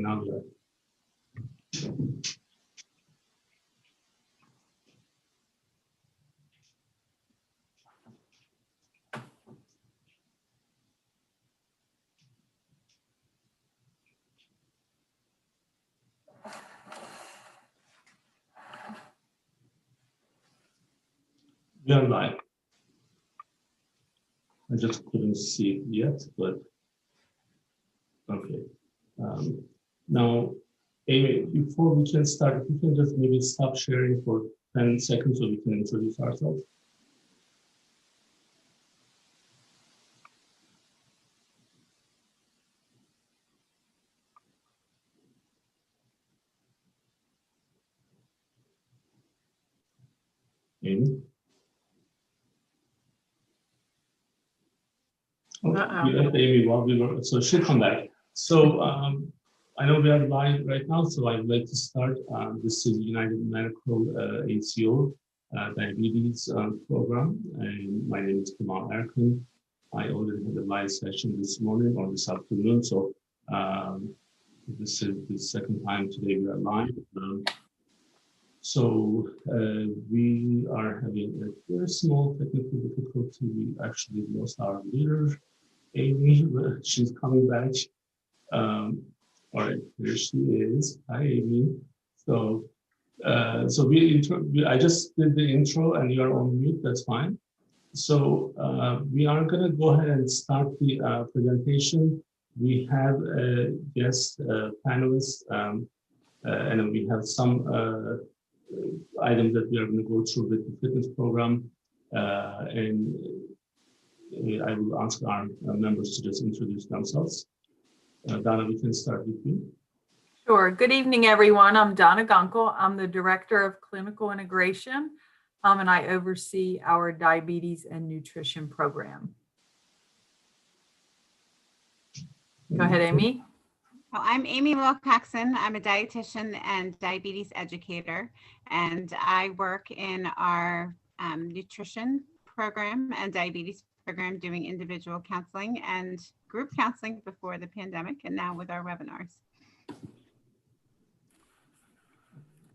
Now we are. We are live. I just couldn't see it yet, but okay. Now, Amy, before we can start, if you can just maybe stop sharing for 10 seconds so we can introduce ourselves. Amy? Oh, we left Amy while we were, so she'll come back. So I know we are live right now, so I'd like to start. This is United Medical ACO Diabetes Program, and my name is Kemal Erkan. I already had a live session this morning or this afternoon, so this is the second time today we are live. We are having a very small technical difficulty. We actually lost our leader, Amy. She's coming back. All right, here she is. Hi, Amy. So I just did the intro, and you are on mute. That's fine. So we are going to go ahead and start the presentation. We have a guest panelist, and we have some items that we are going to go through with the fitness program, and I will ask our members to just introduce themselves. Donna, we can start with you. Sure. Good evening, everyone. I'm Donna Gunkel. I'm the Director of Clinical Integration, and I oversee our diabetes and nutrition program. Go ahead, Amy. Well, I'm Amy Wilcoxon. I'm a dietitian and diabetes educator, and I work in our nutrition program and diabetes program, doing individual counseling and group counseling before the pandemic, and now with our webinars.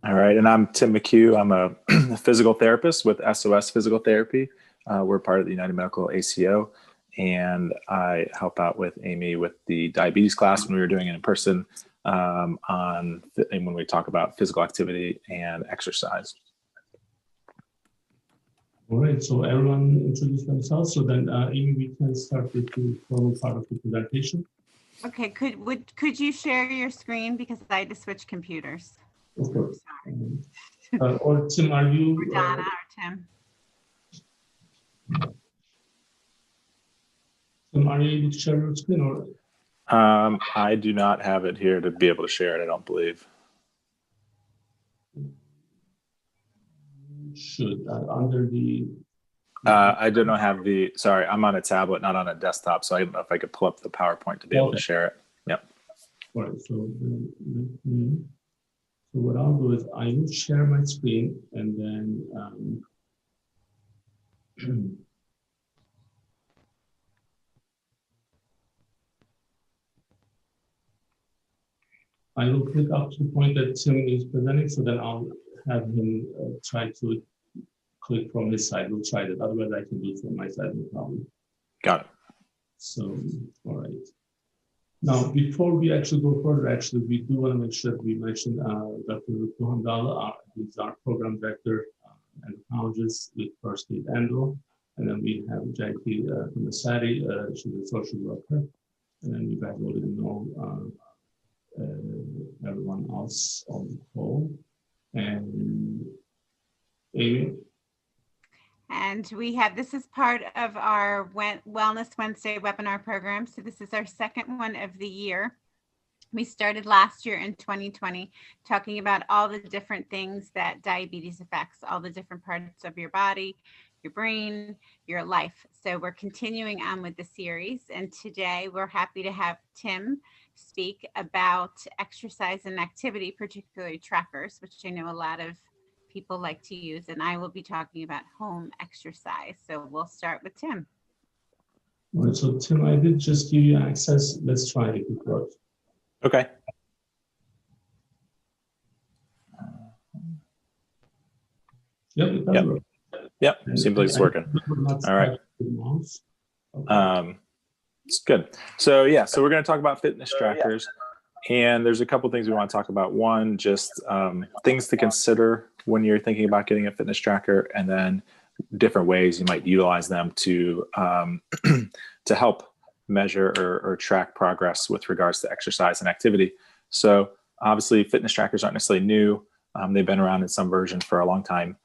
All right, and I'm Tim McHugh. I'm a physical therapist with SOS Physical Therapy. We're part of the United Medical ACO, and I help out with Amy with the diabetes class when we were doing it in person and when we talk about physical activity and exercise. All right, so everyone introduce themselves. So then, Amy, we can start with the formal part of the presentation. Okay, could you share your screen, because I had to switch computers? Of course. Or Tim, are you? Or Donna or Tim. Tim, are you able to share your screen or? I do not have it here to be able to share it, I don't believe. Should under the I do not have the, sorry, I'm on a tablet, not on a desktop, so I don't know if I could pull up the PowerPoint to be able to share it. Yep. All right, so what I'll do is I will share my screen, and then I will click up to the point that Tim is presenting, so then I'll have him try to click from his side. We'll try that. Otherwise, I can do it from my side, no problem. Got it. So, all right. Now, before we actually go further, we do want to make sure that we mention Dr. Roku. He's our program director and endocrinologist with First Aid Endo. And then we have Jackie Masari, she's a social worker. And then you guys already know everyone else on the call. And Amy? And we have, this is part of our Wellness Wednesday webinar program. So this is our second one of the year. We started last year in 2020, talking about all the different things that diabetes affects, all the different parts of your body, your brain, your life. So we're continuing on with the series. And today we're happy to have Tim speak about exercise and activity, particularly trackers, which I know a lot of people like to use, and I will be talking about home exercise. So we'll start with Tim. All right, so Tim, I did just give you access. Let's try it if it works. Okay. Yep, it does Yep. work. Yep, And seems like it's working. All right. Okay. It's good. So yeah, so we're going to talk about fitness trackers, and there's a couple things we want to talk about. One, just things to consider when you're thinking about getting a fitness tracker, and then different ways you might utilize them to to help measure or track progress with regards to exercise and activity. So obviously, fitness trackers aren't necessarily new. They've been around in some version for a long time.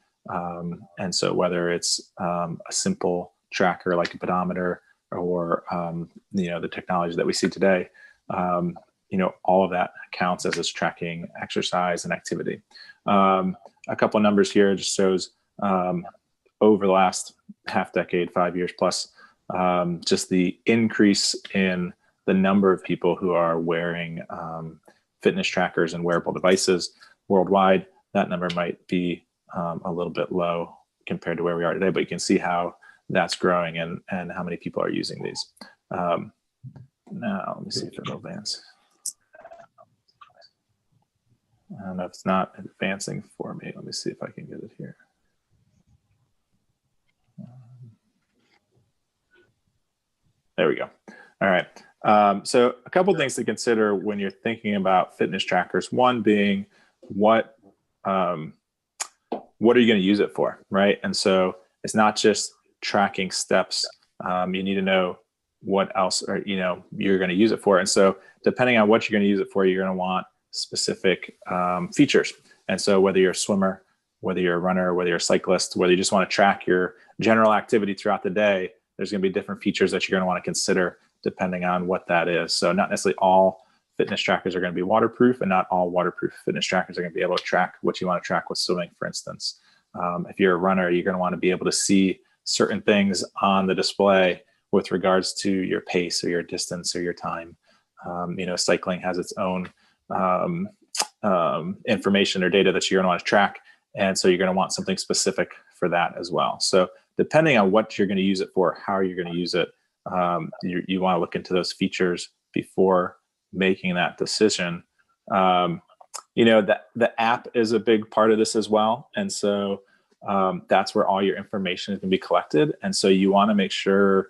And so whether it's a simple tracker like a pedometer or, the technology that we see today, all of that counts as it's tracking exercise and activity. A couple of numbers here just shows over the last half decade, 5 years plus, just the increase in the number of people who are wearing fitness trackers and wearable devices worldwide. That number might be a little bit low compared to where we are today, but you can see how that's growing and how many people are using these. Now, let me see if it'll advance. I don't know if it's not advancing for me. Let me see if I can get it here. There we go. All right. So a couple things to consider when you're thinking about fitness trackers. One being what are you going to use it for, right? And so it's not just tracking steps. You need to know what else you're going to use it for. And so depending on what you're going to use it for, you're going to want specific features. And so whether you're a swimmer, whether you're a runner, whether you're a cyclist, whether you just want to track your general activity throughout the day, there's going to be different features that you're going to want to consider depending on what that is. So not necessarily all fitness trackers are going to be waterproof, and not all waterproof fitness trackers are going to be able to track what you want to track with swimming, for instance. If you're a runner, you're going to want to be able to see certain things on the display with regards to your pace or your distance or your time. Cycling has its own information or data that you're going to want to track. And so you're going to want something specific for that as well. So depending on what you're going to use it for, how you're going to use it, you want to look into those features before making that decision. The app is a big part of this as well. And so that's where all your information is going to be collected. And so you want to make sure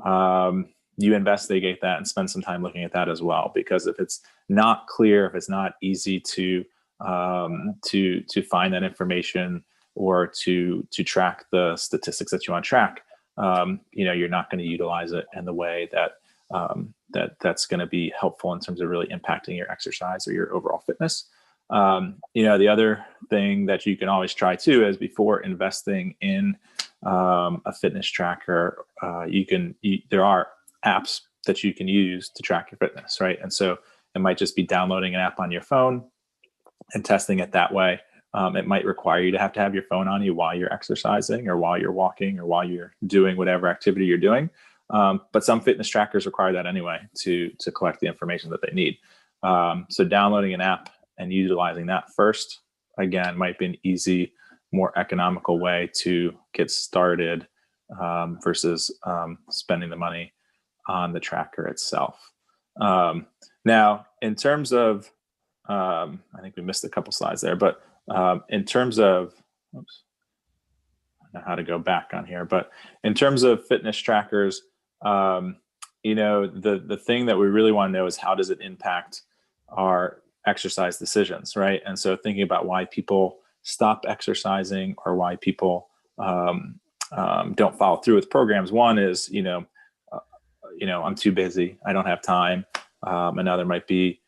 you investigate that and spend some time looking at that as well. Because if it's not clear, if it's not easy to find that information or to track the statistics that you want to track, you're not going to utilize it in the way that's going to be helpful in terms of really impacting your exercise or your overall fitness. The other thing that you can always try too is before investing in a fitness tracker, there are apps that you can use to track your fitness, right? And so it might just be downloading an app on your phone and testing it that way. It might require you to have your phone on you while you're exercising or while you're walking or while you're doing whatever activity you're doing. But some fitness trackers require that anyway to collect the information that they need. So downloading an app and utilizing that first, again, might be an easy, more economical way to get started versus spending the money on the tracker itself. Now, in terms of, I think we missed a couple slides there, but in terms of, oops, I don't know how to go back on here, but in terms of fitness trackers, the thing that we really want to know is how does it impact our exercise decisions, right? And so thinking about why people stop exercising or why people don't follow through with programs. One is, I'm too busy, I don't have time. Another might be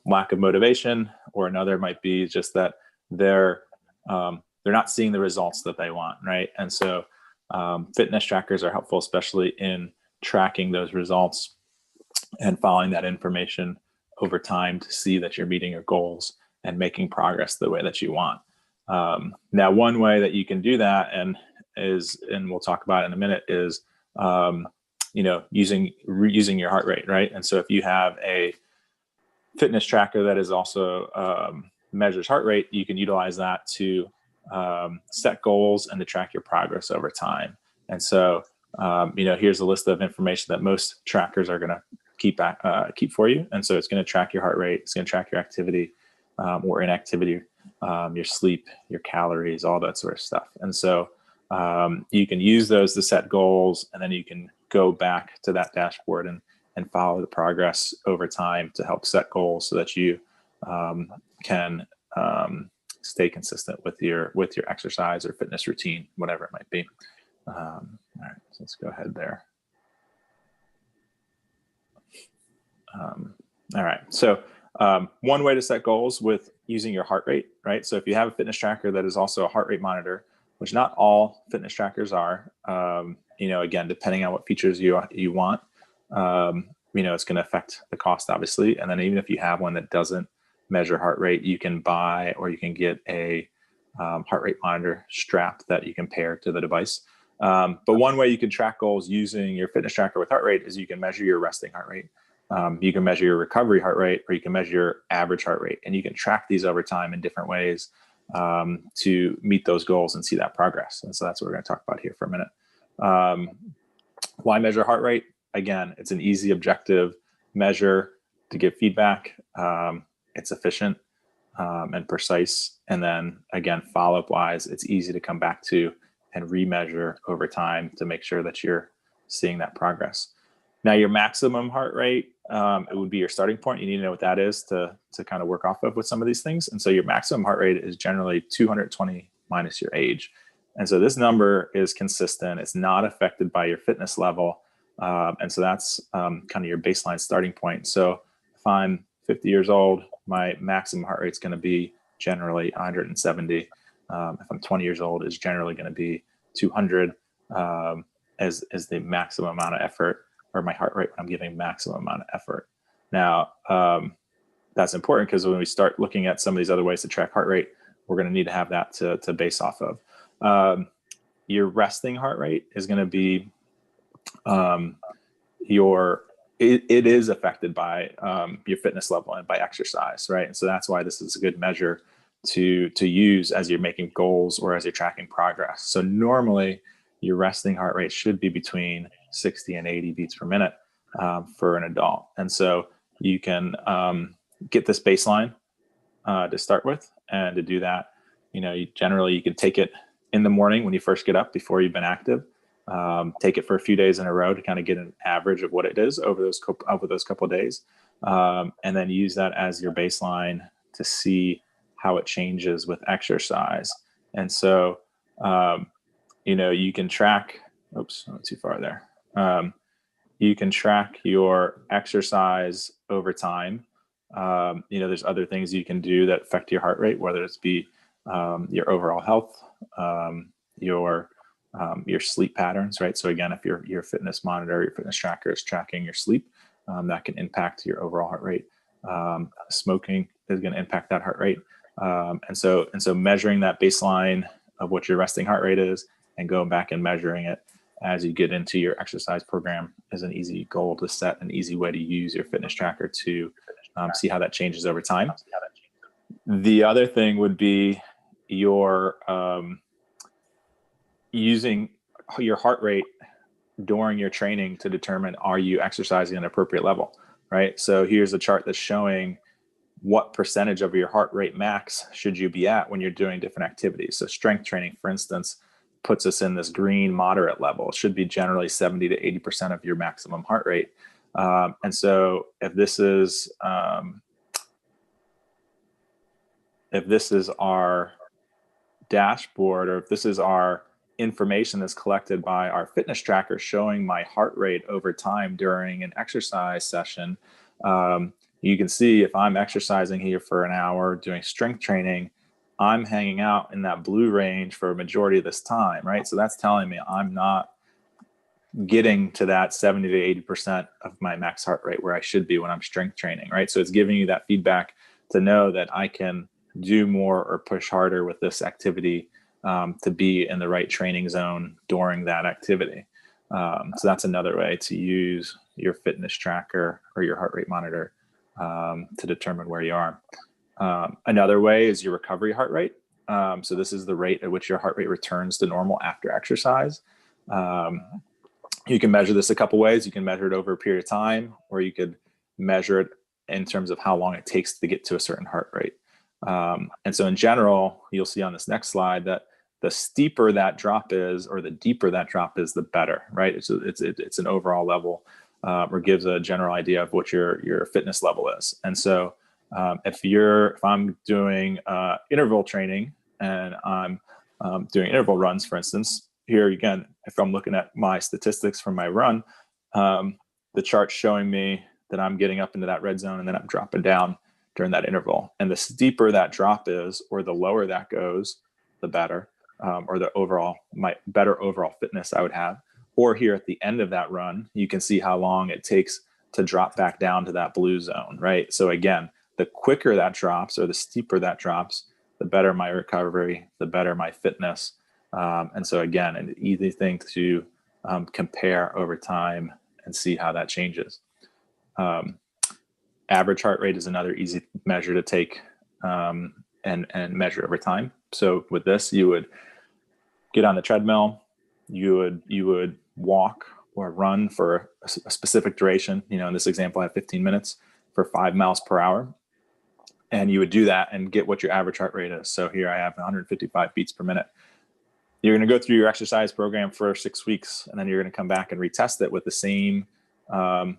lack of motivation, or another might be just that they're not seeing the results that they want, right? And so fitness trackers are helpful, especially in tracking those results and following that information over time to see that you're meeting your goals and making progress the way that you want. Now, one way that you can do that, and we'll talk about it in a minute, is using your heart rate, right? And so if you have a fitness tracker that is also measures heart rate, you can utilize that to set goals and to track your progress over time. And so, here's a list of information that most trackers are going to keep for you. And so it's going to track your heart rate, it's going to track your activity or inactivity your sleep, your calories, all that sort of stuff. And so you can use those to set goals, and then you can go back to that dashboard and follow the progress over time to help set goals so that you can stay consistent with your exercise or fitness routine, whatever it might be. All right, so let's go ahead there. All right, so one way to set goals with using your heart rate, right? So if you have a fitness tracker that is also a heart rate monitor, which not all fitness trackers are, again, depending on what features you want, it's going to affect the cost, obviously. And then even if you have one that doesn't measure heart rate, you can buy or you can get a heart rate monitor strap that you can pair to the device. But one way you can track goals using your fitness tracker with heart rate is you can measure your resting heart rate. You can measure your recovery heart rate, or you can measure your average heart rate. And you can track these over time in different ways to meet those goals and see that progress. And so that's what we're going to talk about here for a minute. Why measure heart rate? Again, it's an easy objective measure to give feedback. It's efficient and precise. And then again, follow-up wise, it's easy to come back to and remeasure over time to make sure that you're seeing that progress. Now, your maximum heart rate, it would be your starting point. You need to know what that is to kind of work off of with some of these things. And so your maximum heart rate is generally 220 minus your age. And so this number is consistent. It's not affected by your fitness level. And so that's kind of your baseline starting point. So if I'm 50 years old, my maximum heart rate is going to be generally 170. If I'm 20 years old, it's generally going to be 200 as the maximum amount of effort, or my heart rate when I'm giving maximum amount of effort. Now, that's important because when we start looking at some of these other ways to track heart rate, we're going to need to have that to base off of. Your resting heart rate is going to be it is affected by your fitness level and by exercise, right? And so that's why this is a good measure to use as you're making goals or as you're tracking progress. So normally your resting heart rate should be between 60 and 80 beats per minute for an adult. And so you can get this baseline to start with. And to do that, you can take it in the morning when you first get up before you've been active. Take it for a few days in a row to kind of get an average of what it is over those couple of days. And then use that as your baseline to see how it changes with exercise. And so, you can track, oops, not too far there. You can track your exercise over time. There's other things you can do that affect your heart rate, whether it's be your overall health, your sleep patterns, right? So again, if your fitness monitor, your fitness tracker is tracking your sleep, that can impact your overall heart rate. Smoking is going to impact that heart rate. And so measuring that baseline of what your resting heart rate is and going back and measuring it as you get into your exercise program is an easy goal to set, an easy way to use your fitness tracker to see how that changes over time. The other thing would be your using your heart rate during your training to determine, are you exercising at an appropriate level, right? So here's a chart that's showing what percentage of your heart rate max should you be at when you're doing different activities. So strength training, for instance, puts us in this green moderate level. It should be generally 70 to 80% of your maximum heart rate. And so if this is our dashboard, or if this is our information that's collected by our fitness tracker showing my heart rate over time during an exercise session, you can see if I'm exercising here for an hour doing strength training, I'm hanging out in that blue range for a majority of this time, right? So that's telling me I'm not getting to that 70 to 80% of my max heart rate where I should be when I'm strength training, right? So it's giving you that feedback to know that I can do more or push harder with this activity to be in the right training zone during that activity. So that's another way to use your fitness tracker or your heart rate monitor to determine where you are. Another way is your recovery heart rate. So this is the rate at which your heart rate returns to normal after exercise. You can measure this a couple ways. You can measure it over a period of time, or you could measure it in terms of how long it takes to get to a certain heart rate. And so in general, you'll see on this next slide that the steeper that drop is, or the deeper that drop is, the better, right? It's an overall level, or gives a general idea of what your fitness level is. And so if I'm doing interval training and I'm doing interval runs, for instance, here again, if I'm looking at my statistics from my run, the chart's showing me that I'm getting up into that red zone and then I'm dropping down during that interval. And the steeper that drop is, or the lower that goes, the better, or the better overall fitness I would have. Or here at the end of that run, you can see how long it takes to drop back down to that blue zone, right? So again, the quicker that drops, or the steeper that drops, the better my recovery, the better my fitness. And so again, an easy thing to compare over time and see how that changes. Average heart rate is another easy measure to take and measure over time. So with this, you would get on the treadmill, you would walk or run for a specific duration. In this example, I have 15 minutes for 5 miles per hour. And you would do that and get what your average heart rate is. So here I have 155 beats per minute. You're going to go through your exercise program for 6 weeks, and then you're going to come back and retest it with the same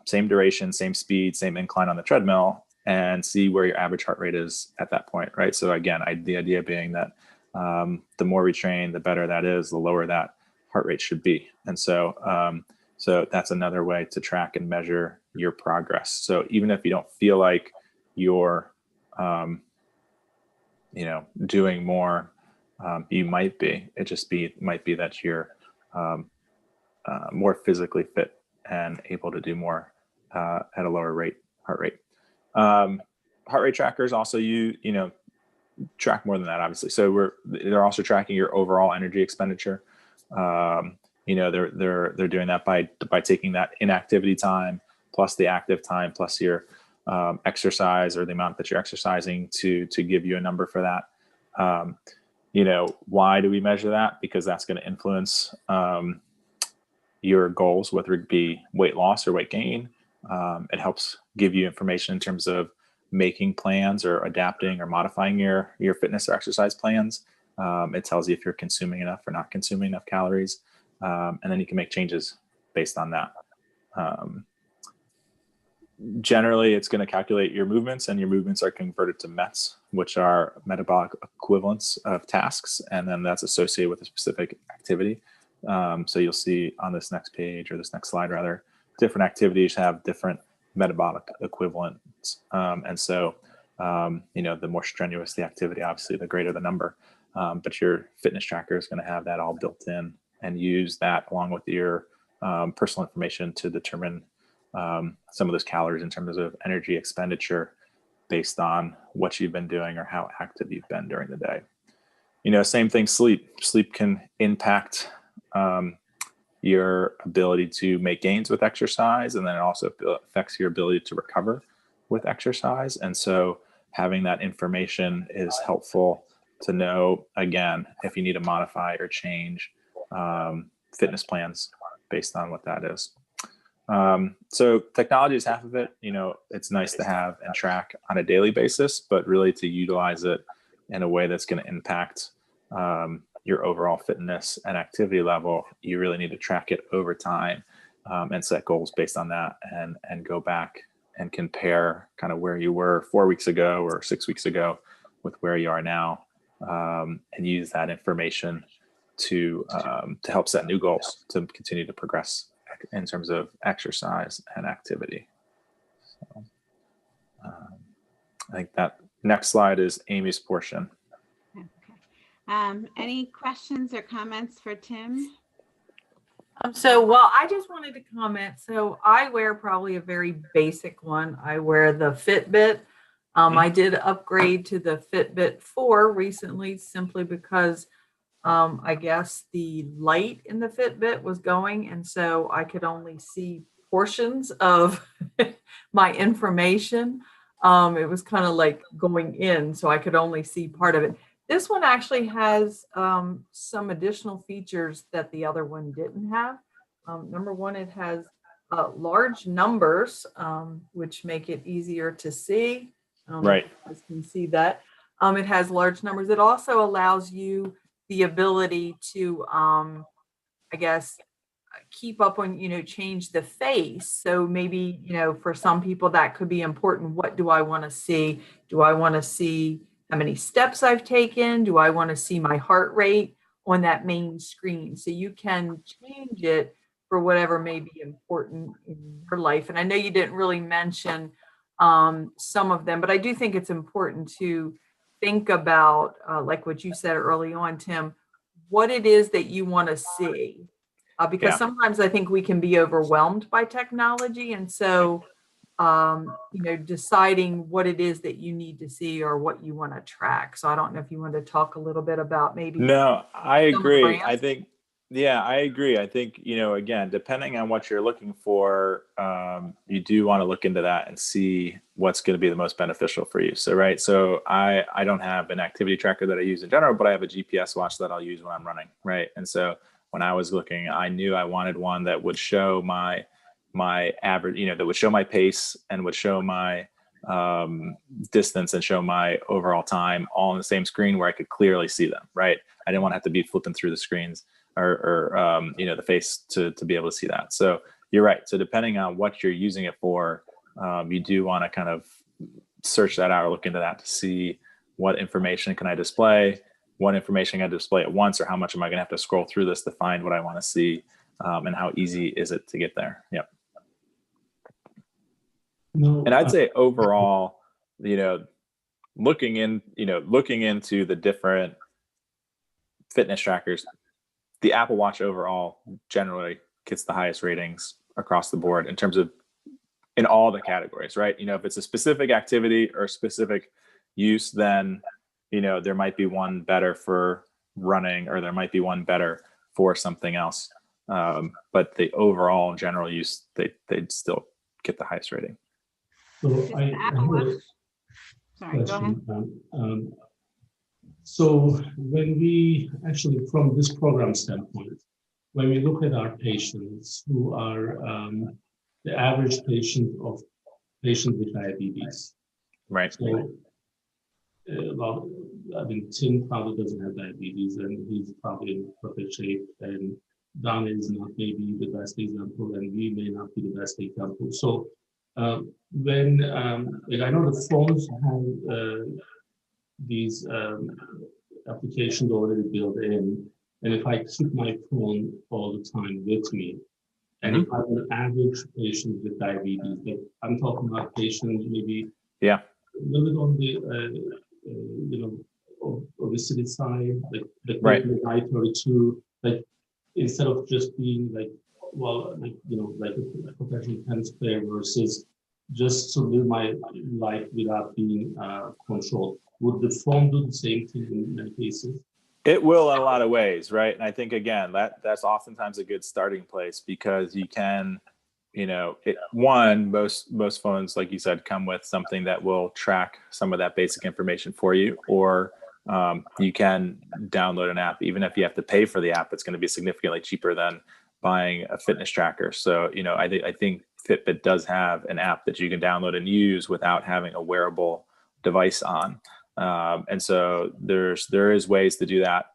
duration, same speed, same incline on the treadmill, and see where your average heart rate is at that point, right? So again, the idea being that the more we train, the better that is, the lower that heart rate should be. And so that's another way to track and measure your progress. So even if you don't feel like you're doing more, you might be. Might be that you're more physically fit and able to do more at a lower heart rate. Heart rate trackers also track more than that, obviously. So they're also tracking your overall energy expenditure. They're doing that by taking that inactivity time plus the active time plus your exercise, or the amount that you're exercising, to give you a number for that. Why do we measure that? Because that's going to influence your goals, whether it be weight loss or weight gain. It helps give you information in terms of making plans or adapting or modifying your fitness or exercise plans. It tells you if you're consuming enough or not consuming enough calories. And then you can make changes based on that. Generally, it's going to calculate your movements, and your movements are converted to METs, which are metabolic equivalents of tasks. And then that's associated with a specific activity. So you'll see on this next page, or this next slide rather, different activities have different metabolic equivalents. And so, the more strenuous the activity, obviously, the greater the number. But your fitness tracker is going to have that all built in, and use that along with your personal information to determine some of those calories in terms of energy expenditure based on what you've been doing or how active you've been during the day. Same thing, sleep. Sleep can impact your ability to make gains with exercise, and then it also affects your ability to recover with exercise. And so having that information is helpful to know, again, if you need to modify or change fitness plans based on what that is. So technology is half of it. It's nice to have and track on a daily basis, but really to utilize it in a way that's going to impact your overall fitness and activity level, you really need to track it over time and set goals based on that, and go back and compare kind of where you were 4 weeks ago or 6 weeks ago with where you are now, and use that information to help set new goals to continue to progress in terms of exercise and activity. So, I think that next slide is Amy's portion. Okay. Any questions or comments for Tim? I just wanted to comment. So I wear probably a very basic one. I wear the Fitbit. I did upgrade to the Fitbit 4 recently, simply because I guess the light in the Fitbit was going, and so I could only see portions of my information. It was kind of like going in, so I could only see part of it. This one actually has some additional features that the other one didn't have. Number one, it has large numbers, which make it easier to see. Right. You guys can see that. It has large numbers. It also allows you the ability to, I guess, keep up on, change the face. So maybe, for some people that could be important. What do I want to see? Do I want to see how many steps I've taken? Do I want to see my heart rate on that main screen? So you can change it for whatever may be important in your life. And I know you didn't really mention some of them, but I do think it's important to think about, like what you said early on, Tim, what it is that you want to see. Because sometimes I think we can be overwhelmed by technology. And so, deciding what it is that you need to see or what you want to track. So I don't know if you want to talk a little bit about maybe. No, I agree. I think, I agree. I think, again, depending on what you're looking for, you do want to look into that and see what's going to be the most beneficial for you. So, right. So I don't have an activity tracker that I use in general, but I have a GPS watch that I'll use when I'm running. Right. And so when I was looking, I knew I wanted one that would show my average, that would show my pace and would show my distance and show my overall time all on the same screen where I could clearly see them. Right. I didn't want to have to be flipping through the screens or the face to be able to see that. So you're right. So depending on what you're using it for, you do want to kind of search that out or look into that to see what information can I display, what information can I display at once, or how much am I going to have to scroll through this to find what I want to see, and how easy is it to get there? Yep. No, and I'd say overall, looking into the different fitness trackers, the Apple Watch overall generally gets the highest ratings across the board in terms of in all the categories, right? If it's a specific activity or specific use, then there might be one better for running, or there might be one better for something else. But the overall general use, they'd still get the highest rating. So I have a Sorry, go ahead. question. So when we actually, from this program standpoint, when we look at our patients who are the average patient with diabetes, right? So, Tim probably doesn't have diabetes, and he's probably in perfect shape, and Donna is not maybe the best example, and we may not be the best example. So when I know the phones have these applications already built in, and if I keep my phone all the time with me, and if I'm an average patient with diabetes, but I'm talking about patients maybe a little bit on the obesity side, like the I-32, like instead of just being like a professional tennis player versus just to live my life without being controlled. Would the phone do the same thing in many cases? It will in a lot of ways, right? And I think, again, that's oftentimes a good starting place, because you can, most phones, like you said, come with something that will track some of that basic information for you, or you can download an app. Even if you have to pay for the app, it's going to be significantly cheaper than buying a fitness tracker. So, I think Fitbit does have an app that you can download and use without having a wearable device on. And so there is ways to do that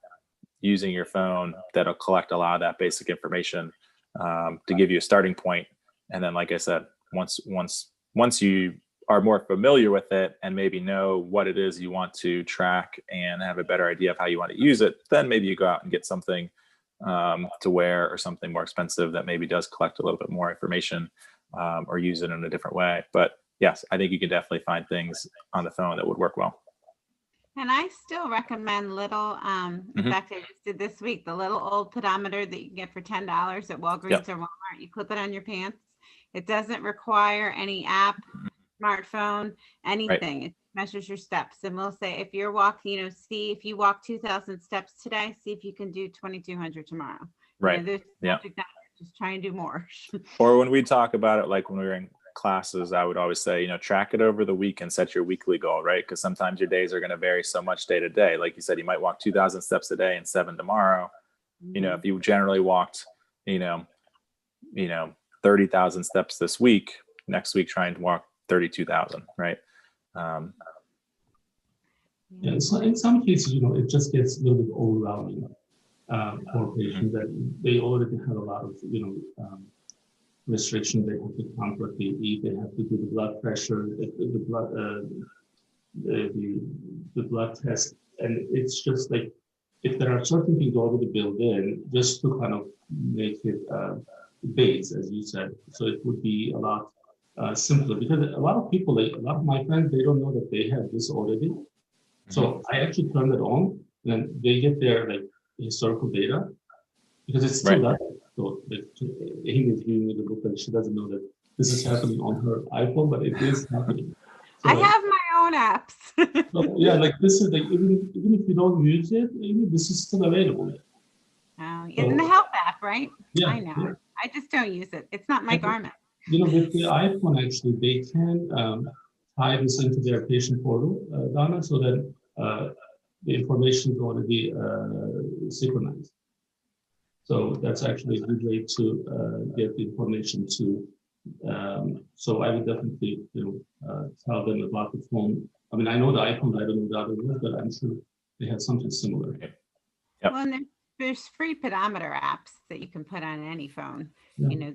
using your phone that'll collect a lot of that basic information to give you a starting point. And then, like I said, once you are more familiar with it and maybe know what it is you want to track and have a better idea of how you want to use it, then maybe you go out and get something to wear, or something more expensive that maybe does collect a little bit more information, or use it in a different way. But yes, I think you can definitely find things on the phone that would work well. And I still recommend little, in fact, I just did this week, the little old pedometer that you can get for $10 at Walgreens or Walmart. You clip it on your pants. It doesn't require any app, smartphone, anything. It measures your steps. And we'll say, if you're walking, see if you walk 2,000 steps today, see if you can do 2,200 tomorrow. Right. Just try and do more. Or when we talk about it, like when we were in classes, I would always say, track it over the week and set your weekly goal, right? Because sometimes your days are going to vary so much day to day. Like you said, you might walk 2,000 steps a day and 7 tomorrow. If you generally walked, 30,000 steps this week, next week try and walk 32,000, right? Yeah, so in some cases, it just gets a little bit overwhelming for patients that they already have a lot of, restrictions. They have to count what they eat. They have to do the blood pressure, the blood, the blood test, and it's just like if there are certain things already built in, just to kind of make it base, as you said, so it would be a lot simpler because a lot of people, like a lot of my friends, they don't know that they have this already. So I actually turn it on, and then they get their like historical data because it's still that. So Amy is giving me the book, and she doesn't know that this is happening on her iPhone, but it is happening. So, I have my own apps. so, yeah, like this is like even if you don't use it, this is still available. In the health app, right? Yeah, I know. yeah. I just don't use it. It's not my garment. With the iPhone, actually, they can tie this into their patient portal, Donna, so that the information is already synchronized. So that's actually a good way to get the information to. So I would definitely, tell them about the phone. I mean, I know the iPhone, I don't know the other ones, but I'm sure they have something similar. Yep. Well, and there's free pedometer apps that you can put on any phone. Yeah.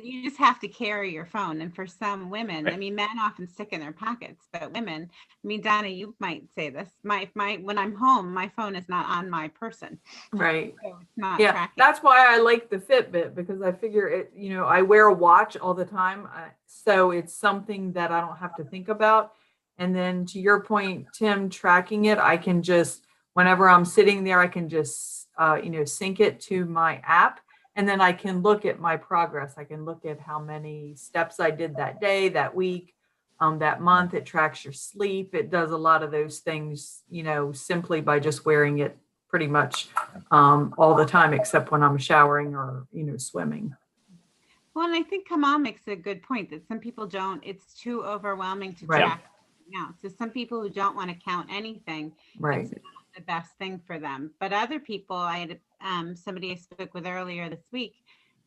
You just have to carry your phone. And for some women, I mean, men often stick in their pockets, but women, I mean, Donna, you might say this, when I'm home, my phone is not on my person. Right. So it's not Yeah, tracking. that's why I like the Fitbit, because I figure it, I wear a watch all the time. So it's something that I don't have to think about. And then to your point, Tim, tracking it, I can just, whenever I'm sitting there, I can just, sync it to my app. And then I can look at my progress. I can look at how many steps I did that day, that week, that month. It tracks your sleep. It does a lot of those things, simply by just wearing it pretty much all the time, except when I'm showering or, swimming. Well, and I think Kemal makes a good point that some people it's too overwhelming to track out. So some people who don't want to count anything, Right. it's not the best thing for them. But other people, I had somebody I spoke with earlier this week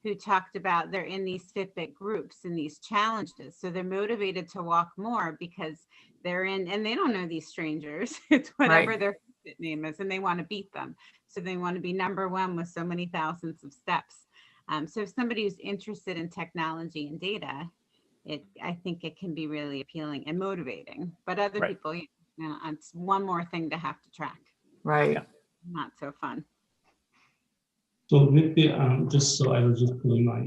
who talked about they're in these Fitbit groups and these challenges. So they're motivated to walk more because they're in, and they don't know these strangers. It's whatever their Fitbit name is, and they want to beat them. So they want to be number one with so many thousands of steps. So if somebody who's interested in technology and data, I think it can be really appealing and motivating. But other people, it's one more thing to have to track. Right. Not so fun. So with the, I was just pulling my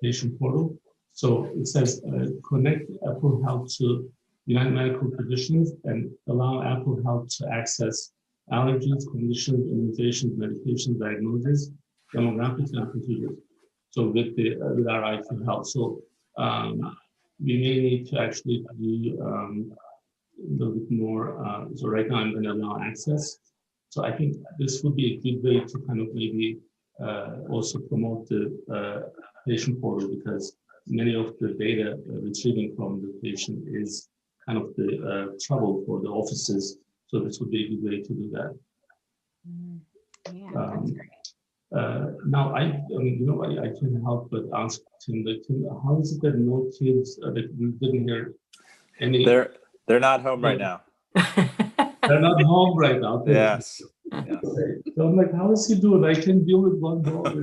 patient portal. So it says connect Apple Health to United Medical Physicians and allow Apple Health to access allergies, conditions, immunizations, medication diagnosis, demographics, and procedures. So with our IT Health. So we may need to actually do a little bit more. So right now I'm going to allow access. So I think this would be a good way to kind of maybe also promote the patient portal, because many of the data retrieving from the patient is kind of the trouble for the offices. So this would be a good way to do that. Yeah, that's great. Now, I can't help but ask Tim, how is it that no kids, that we didn't hear any? They're not home right now. They're not home right now. Yes. So I'm like, how does he do it? I can deal with one dog.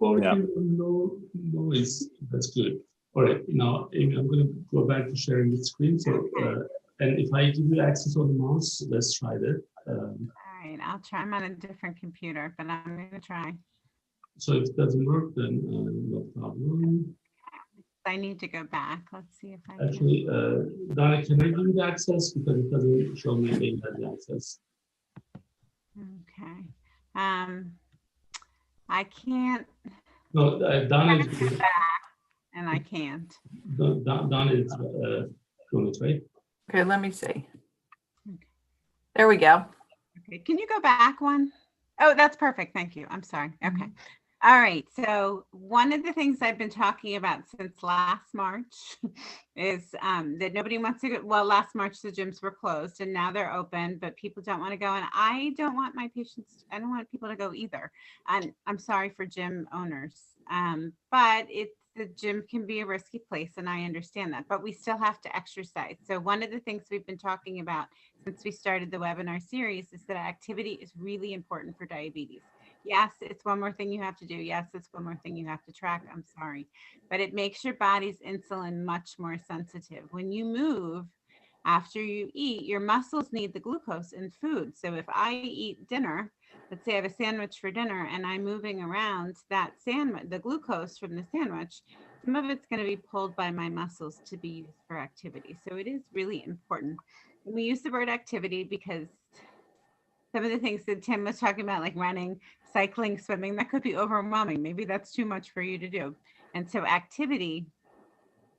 No noise. That's good. All right. Now, Amy, I'm going to go back to sharing the screen. So, and if I give you access on the mouse, let's try that. All right. I'll try. I'm on a different computer, but I'm going to try. So if it doesn't work, then no problem. I need to go back. Let's see if I Actually, Donna, can I give you the access? Because it doesn't show me any access. Okay. I can't. No, Donna is go back, and I can't. Donna is doing it, right? Okay, let me see. There we go. Okay, can you go back one? Oh, that's perfect. Thank you. I'm sorry. Okay. All right. So one of the things I've been talking about since last March is that nobody wants to go. Well, last March, the gyms were closed and now they're open, but people don't want to go. And I don't want my patients, I don't want people to go either. And I'm sorry for gym owners, but the gym can be a risky place, and I understand that, but we still have to exercise. So one of the things we've been talking about since we started the webinar series is that activity is really important for diabetes. Yes, it's one more thing you have to do. Yes, it's one more thing you have to track. I'm sorry, but it makes your body's insulin much more sensitive. When you move, after you eat, your muscles need the glucose in food. So if I eat dinner, let's say I have a sandwich for dinner and I'm moving around, that sandwich, the glucose from the sandwich, some of it's going to be pulled by my muscles to be used for activity. So it is really important. And we use the word activity because some of the things that Tim was talking about, like running, cycling, swimming, that could be overwhelming. Maybe that's too much for you to do. And so activity,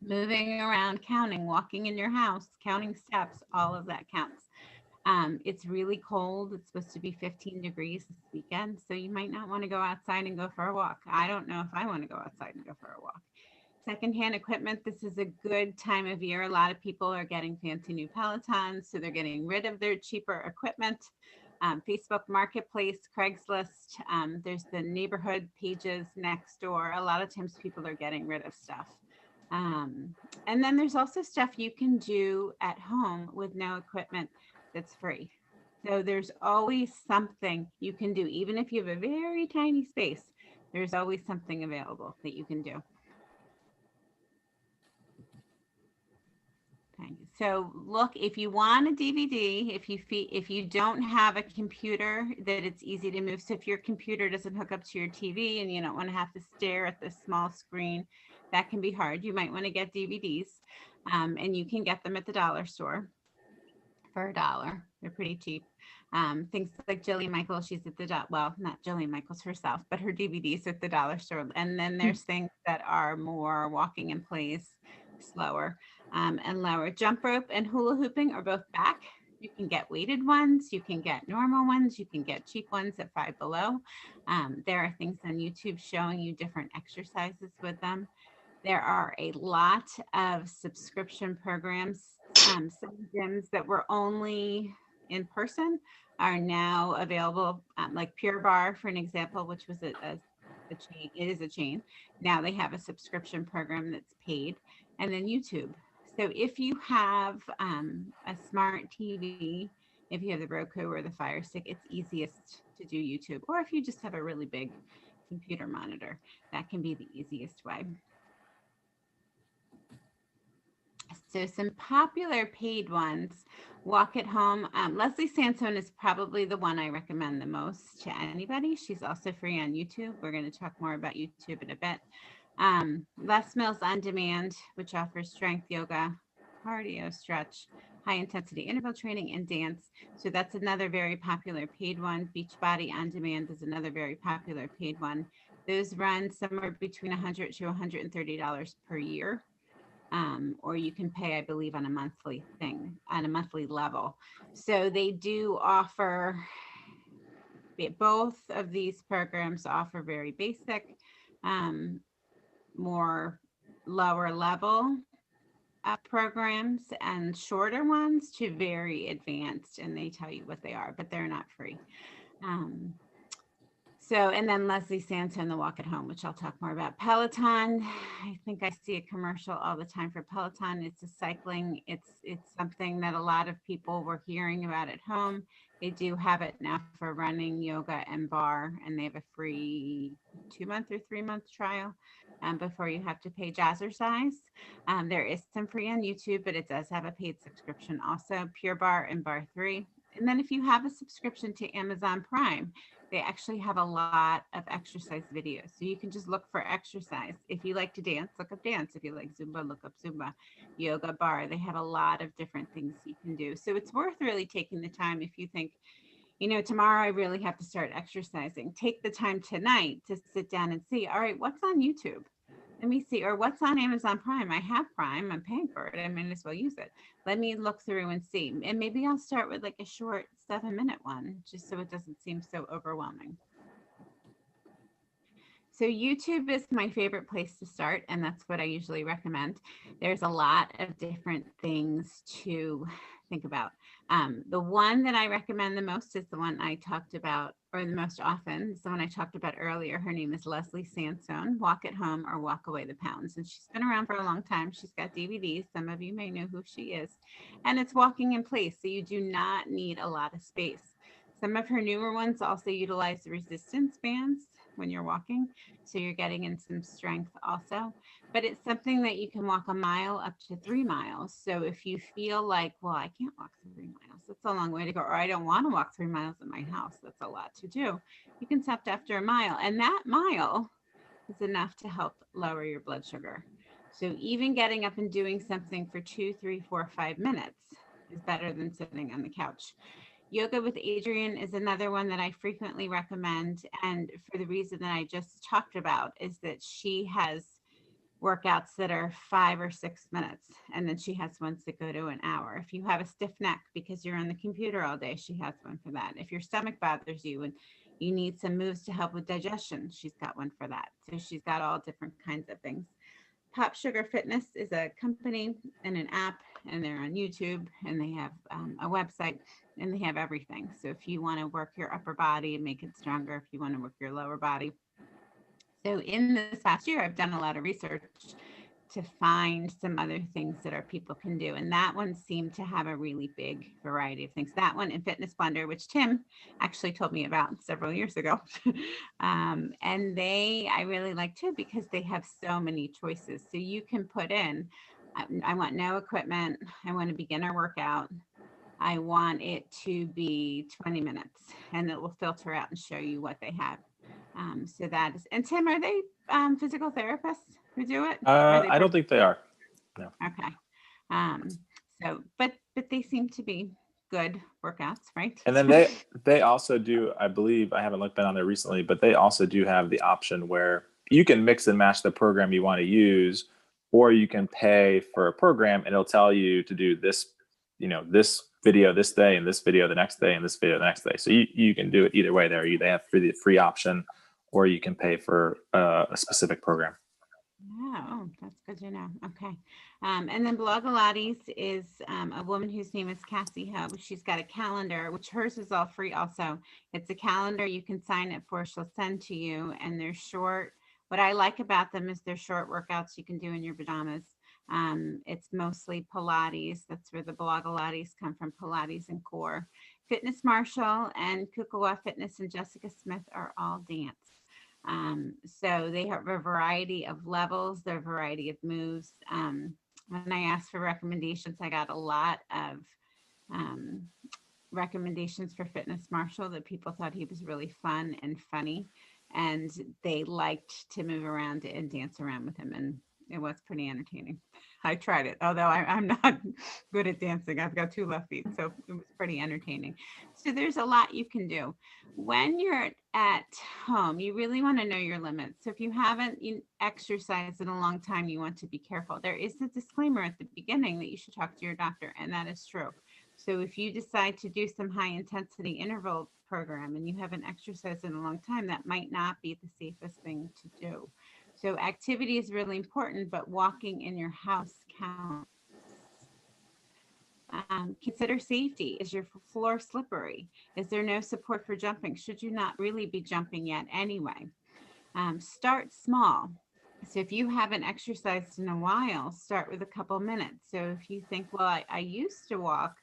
moving around, counting, walking in your house, counting steps, all of that counts. It's really cold. It's supposed to be 15 degrees this weekend. So you might not want to go outside and go for a walk. I don't know if I want to go outside and go for a walk. Secondhand equipment. This is a good time of year. A lot of people are getting fancy new Pelotons, so they're getting rid of their cheaper equipment. Facebook Marketplace, Craigslist, there's the neighborhood pages next door. A lot of times people are getting rid of stuff. And then there's also stuff you can do at home with no equipment that's free. So there's always something you can do. Even if you have a very tiny space, there's always something available that you can do. Okay. So look, if you want a DVD, if you don't have a computer that it's easy to move, so if your computer doesn't hook up to your TV and you don't want to have to stare at the small screen, that can be hard. You might want to get DVDs, and you can get them at the dollar store for $1. They're pretty cheap. Things like Jillian Michaels, she's at the well, not Jillian Michaels herself, but her DVDs at the dollar store. And then there's things that are more walking in place, slower, and lower. Jump rope and hula hooping are both back. You can get weighted ones, you can get normal ones, you can get cheap ones at $5 Below. There are things on YouTube showing you different exercises with them. There are a lot of subscription programs. Some gyms that were only in person are now available, like Pure Barre, for an example, which was a chain. It is a chain. Now they have a subscription program that's paid, and then YouTube. So if you have a smart TV, if you have the Roku or the Fire Stick, it's easiest to do YouTube. Or if you just have a really big computer monitor, that can be the easiest way. So some popular paid ones, Walk at Home. Leslie Sansone is probably the one I recommend the most to anybody. She's also free on YouTube. We're going to talk more about YouTube in a bit. Les Mills On Demand, which offers strength, yoga, cardio, stretch, high intensity interval training, and dance. So that's another very popular paid one. Beachbody On Demand is another very popular paid one. Those run somewhere between $100 to $130 per year. Or you can pay, I believe, on a monthly thing, on a monthly level. So they do offer, both of these programs offer very basic, more lower level programs, and shorter ones to very advanced, and they tell you what they are, but they're not free. So, and then Leslie Sansone, the Walk at Home, which I'll talk more about. Peloton, I think I see a commercial all the time for Peloton. It's a cycling. It's something that a lot of people were hearing about at home. They do have it now for running, yoga, and bar, and they have a free 2-month or 3-month trial before you have to pay Jazzercise. There is some free on YouTube, but it does have a paid subscription also, Pure Barre and Bar 3. And then if you have a subscription to Amazon Prime, they actually have a lot of exercise videos. So you can just look for exercise. If you like to dance, look up dance. If you like Zumba, look up Zumba. Yoga, bar. They have a lot of different things you can do. So it's worth really taking the time if you think, you know, tomorrow I really have to start exercising. Take the time tonight to sit down and see, all right, what's on YouTube? Let me see, or what's on Amazon Prime? I have Prime, I'm paying for it. I might as well use it. Let me look through and see. And maybe I'll start with like a short 7-minute one, just so it doesn't seem so overwhelming. So YouTube is my favorite place to start, and that's what I usually recommend. There's a lot of different things to think about. The one that I recommend the most is the one I talked about, or the most often, is the one I talked about earlier. Her name is Leslie Sandstone, Walk at Home or Walk Away the Pounds. And she's been around for a long time. She's got DVDs. Some of you may know who she is. And it's walking in place, so you do not need a lot of space. Some of her newer ones also utilize the resistance bands when you're walking, so you're getting in some strength also. But it's something that you can walk a mile up to 3 miles. So if you feel like, well, I can't walk 3 miles, that's a long way to go, or I don't want to walk 3 miles at my house, that's a lot to do, you can stop after a mile, and that mile is enough to help lower your blood sugar. So even getting up and doing something for 2, 3, 4, 5 minutes is better than sitting on the couch. Yoga with Adriene is another one that I frequently recommend. And for the reason that I just talked about is that she has workouts that are 5 or 6 minutes. And then she has ones that go to an hour. If you have a stiff neck because you're on the computer all day, she has one for that. If your stomach bothers you and you need some moves to help with digestion, she's got one for that. So she's got all different kinds of things. Pop Sugar Fitness is a company and an app, and they're on YouTube, and they have a website, and they have everything. So if you want to work your upper body and make it stronger, if you want to work your lower body. So in this past year, I've done a lot of research to find some other things that our people can do. And that one seemed to have a really big variety of things. That one and Fitness Blender, which Tim actually told me about several years ago. And I really like too, because they have so many choices. So you can put in, I want no equipment. I want a beginner workout. I want it to be 20 minutes, and it will filter out and show you what they have. So that is, and Tim, are they physical therapists who do it? I don't think they are. No. Okay. So, but they seem to be good workouts, right? And then they also do, I believe, I haven't looked on there recently, but they also do have the option where you can mix and match the program you want to use, or you can pay for a program and it'll tell you to do this, this video this day and this video the next day and this video the next day. So you can do it either way there. They have the free option, or you can pay for a specific program. Oh, that's good to know. Okay. And then Blogilates is a woman whose name is Cassie Hub. She's got a calendar, which hers is all free also. It's a calendar you can sign up for. She'll send to you, and they're short. What I like about them is they're short workouts you can do in your pajamas. It's mostly Pilates. That's where the Blogilates come from, Pilates and core. Fitness Marshall and Kukawa Fitness and Jessica Smith are all dance. So they have a variety of levels, their variety of moves. When I asked for recommendations, I got a lot of recommendations for Fitness Marshall that people thought he was really fun and funny, and they liked to move around and dance around with him, and it was pretty entertaining. I tried it, although I'm not good at dancing. I've got 2 left feet, so it was pretty entertaining. So there's a lot you can do. When you're at home, you really want to know your limits. So if you haven't exercised in a long time, you want to be careful. There is a disclaimer at the beginning that you should talk to your doctor, and that is true. So if you decide to do some high intensity interval program and you haven't exercised in a long time, that might not be the safest thing to do. So activity is really important, but walking in your house counts. Consider safety. Is your floor slippery? Is there no support for jumping? Should you not really be jumping yet anyway? Start small. So if you haven't exercised in a while, start with a couple minutes. So if you think, well, I used to walk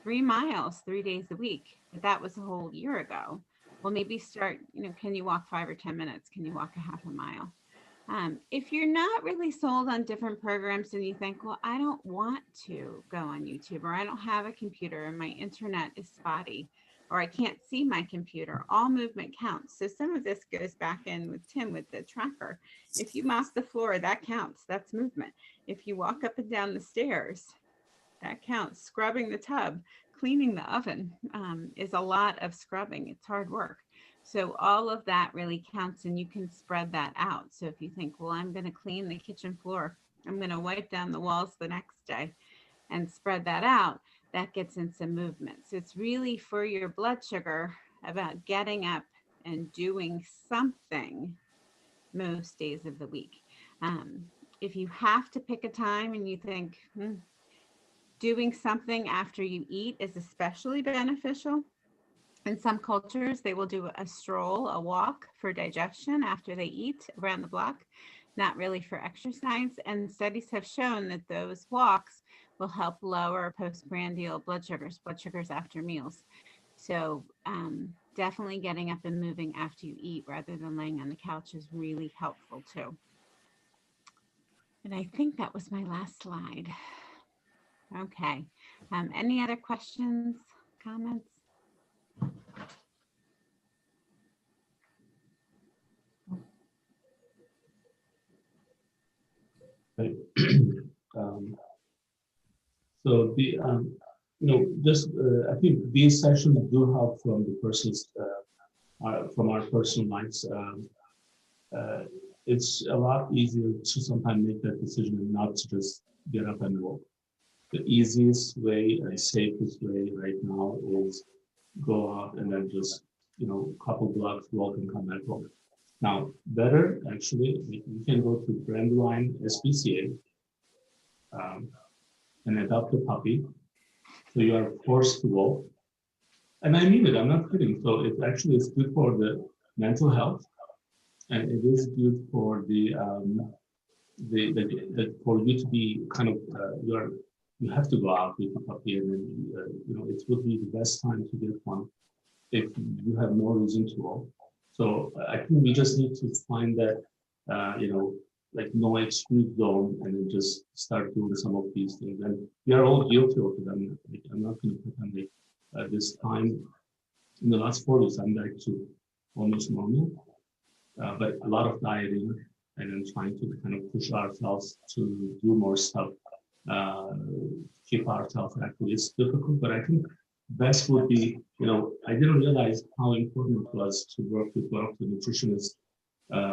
3 miles 3 days a week, but that was a whole year ago. Well, maybe start, can you walk 5 or 10 minutes? Can you walk a half a mile? If you're not really sold on different programs and you think, well, I don't want to go on YouTube, or I don't have a computer and my internet is spotty, or I can't see my computer, all movement counts. So some of this goes back in with Tim with the tracker. If you mop the floor, that counts. That's movement. If you walk up and down the stairs, that counts. Scrubbing the tub, cleaning the oven is a lot of scrubbing. It's hard work. So all of that really counts, and you can spread that out. So if you think, well, I'm going to clean the kitchen floor, I'm going to wipe down the walls the next day and spread that out, that gets in some movement. So it's really for your blood sugar about getting up and doing something most days of the week. If you have to pick a time and you think, Doing something after you eat is especially beneficial. In some cultures, they will do a stroll, a walk for digestion after they eat around the block, not really for exercise. And studies have shown that those walks will help lower postprandial blood sugars after meals. So definitely getting up and moving after you eat rather than laying on the couch is really helpful too. And I think that was my last slide. Okay. Any other questions, comments? Right. So the just I think these sessions do help from the person's from our personal lives. It's a lot easier to sometimes make that decision and not to just get up and walk. The easiest way and safest way right now is go out and then just couple blocks walk and come back home. Now, better actually, you can go to Brandywine SPCA and adopt a puppy. So you are forced to walk. And I mean it, I'm not kidding. So it actually is good for the mental health, and it is good for the for you to be kind of you have to go out with the puppy, and then it would be the best time to get one if you have no reason to walk. So I think we just need to find that like no excuse zone, and then just start doing some of these things. And we are all guilty of it. I'm not going to pretend like this time in the last 4 years I'm back to almost normal, but a lot of dieting and then trying to kind of push ourselves to do more stuff, keep ourselves active. It's difficult, but I think best would be, I didn't realize how important it was to work with one of the nutritionists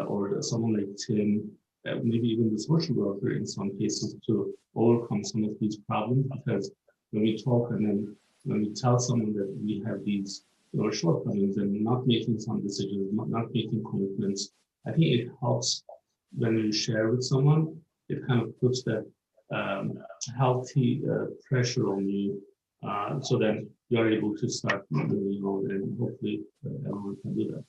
or someone like Tim, maybe even the social worker in some cases, to overcome some of these problems. Because when we talk and then when we tell someone that we have these shortcomings and not making some decisions, not making commitments, I think it helps when you share with someone. It kind of puts that healthy pressure on you, so that you are able to start moving on, and hopefully everyone can do that.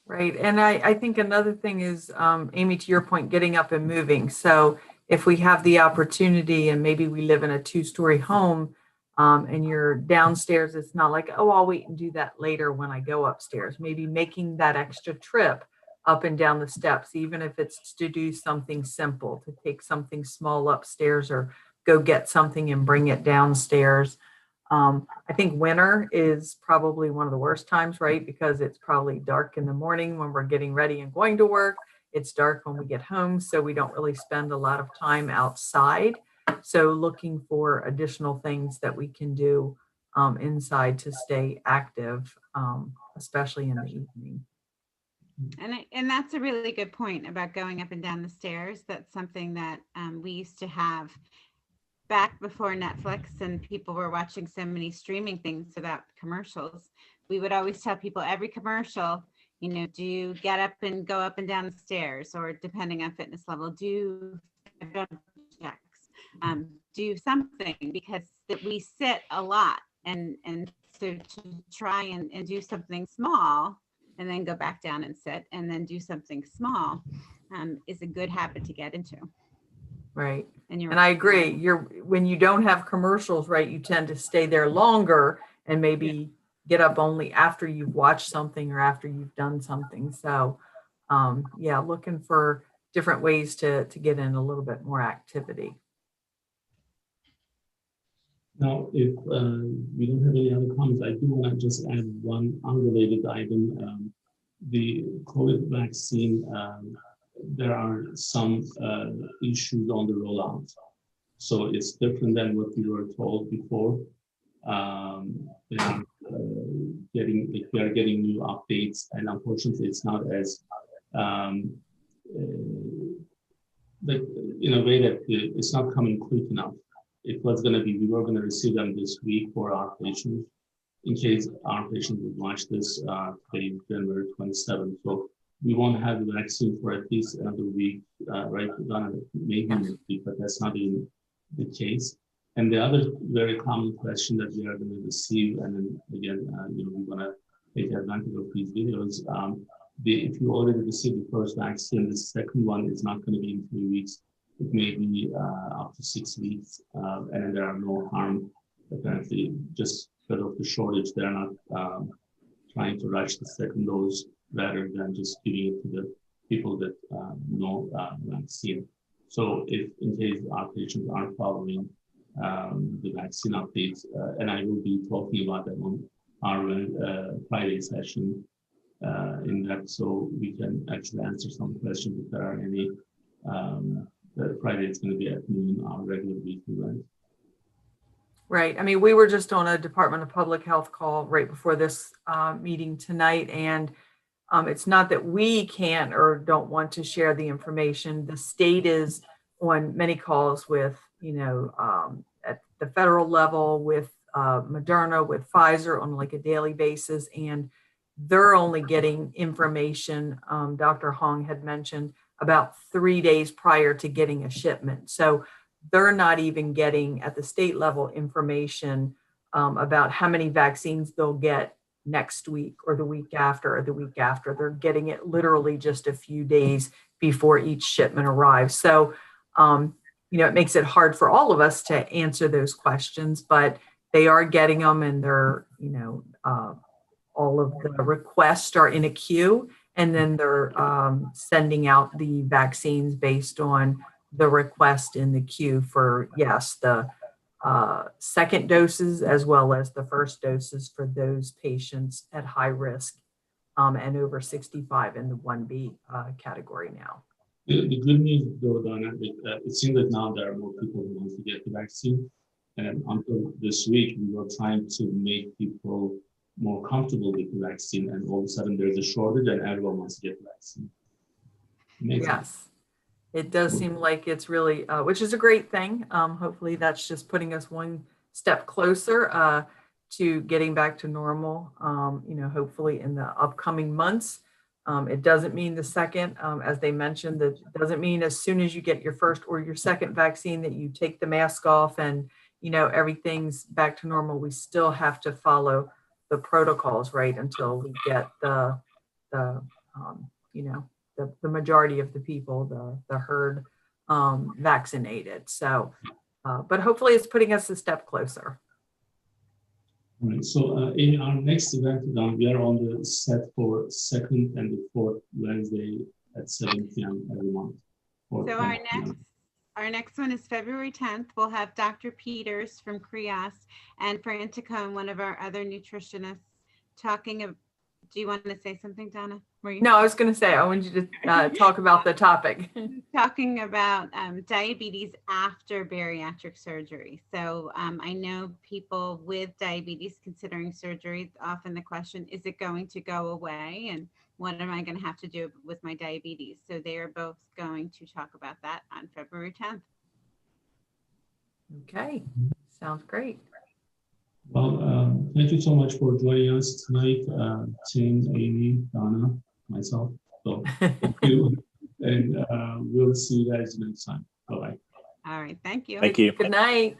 Right. And I think another thing is, Amy, to your point, getting up and moving. So if we have the opportunity, and maybe we live in a 2-story home, and you're downstairs, it's not like, oh, I'll wait and do that later when I go upstairs. Maybe making that extra trip up and down the steps, even if it's to do something simple, to take something small upstairs or go get something and bring it downstairs. I think winter is probably one of the worst times, right? Because it's probably dark in the morning when we're getting ready and going to work. It's dark when we get home, so we don't really spend a lot of time outside. So looking for additional things that we can do inside to stay active, especially in the evening. And that's a really good point about going up and down the stairs. That's something that we used to have back before Netflix and people were watching so many streaming things without commercials. We would always tell people every commercial, do you get up and go up and down the stairs, or depending on fitness level, do do something, because we sit a lot, and so to try and do something small and then go back down and sit and then do something small is a good habit to get into. Right. And I agree. When you don't have commercials, right, you tend to stay there longer and maybe get up only after you've watched something or after you've done something. So looking for different ways to get in a little bit more activity. Now, if we don't have any other comments, I do want to just add one unrelated item. The COVID vaccine, there are some issues on the rollout. So it's different than what we were told before. We are getting new updates, and unfortunately it's not as in a way that it's not coming quick enough. It was going to be, we were going to receive them this week for our patients, in case our patients would watch this today, January 27th. So we won't have the vaccine for at least another week, right, Donna? Maybe next week, but that's not even the case. And the other very common question that we are going to receive, and then again, we want to take advantage of these videos. If you already received the first vaccine, the second one is not going to be in 3 weeks. It may be up to 6 weeks, and then there are no harm. Apparently, just because of the shortage, they're not trying to rush the second dose rather than just giving it to the people that know vaccine. So if in case our patients aren't following the vaccine updates, and I will be talking about that on our Friday session in that, so we can actually answer some questions if there are any. Friday is going to be at noon, our regular weekly event. Right. I mean, we were just on a Department of Public Health call right before this meeting tonight, and it's not that we can't or don't want to share the information. The state is on many calls with, at the federal level with Moderna, with Pfizer on like a daily basis, and they're only getting information, Dr. Hong had mentioned, about 3 days prior to getting a shipment. So they're not even getting at the state level information about how many vaccines they'll get next week or the week after or the week after. They're getting it literally just a few days before each shipment arrives. So, it makes it hard for all of us to answer those questions, but they are getting them, and they're, all of the requests are in a queue, and then they're sending out the vaccines based on the request in the queue for, yes, the second doses as well as the first doses for those patients at high risk and over 65 in the 1B category now. The good news, though, Donna, it seems that now there are more people who want to get the vaccine. And until this week, we were trying to make people more comfortable with the vaccine, and all of a sudden there's a shortage and everyone wants to get the vaccine. Amazing. Yes, it does seem like it's really, which is a great thing. Hopefully that's just putting us one step closer to getting back to normal, hopefully in the upcoming months. It doesn't mean the second, as they mentioned, that doesn't mean as soon as you get your first or your second vaccine that you take the mask off and, everything's back to normal. We still have to follow the protocols, right, until we get the majority of the people, the herd vaccinated. So, but hopefully it's putting us a step closer. All right, so in our next event, we are on the set for 2nd and the 4th Wednesday at 7 p.m. every month. So our next one is February 10th. We'll have Dr. Peters from CREAS and Franticone, one of our other nutritionists, talking about, do you want to say something, Donna? No, I was going to say, I want you to talk about the topic. Talking about diabetes after bariatric surgery. So I know people with diabetes considering surgery, often the question, is it going to go away? And what am I going to have to do with my diabetes? So they are both going to talk about that on February 10th. Okay, sounds great. Well, thank you so much for joining us tonight, Tim, Amy, Donna, myself. So thank you, and we'll see you guys next time. Bye-bye. All right, thank you. Thank you. Good night.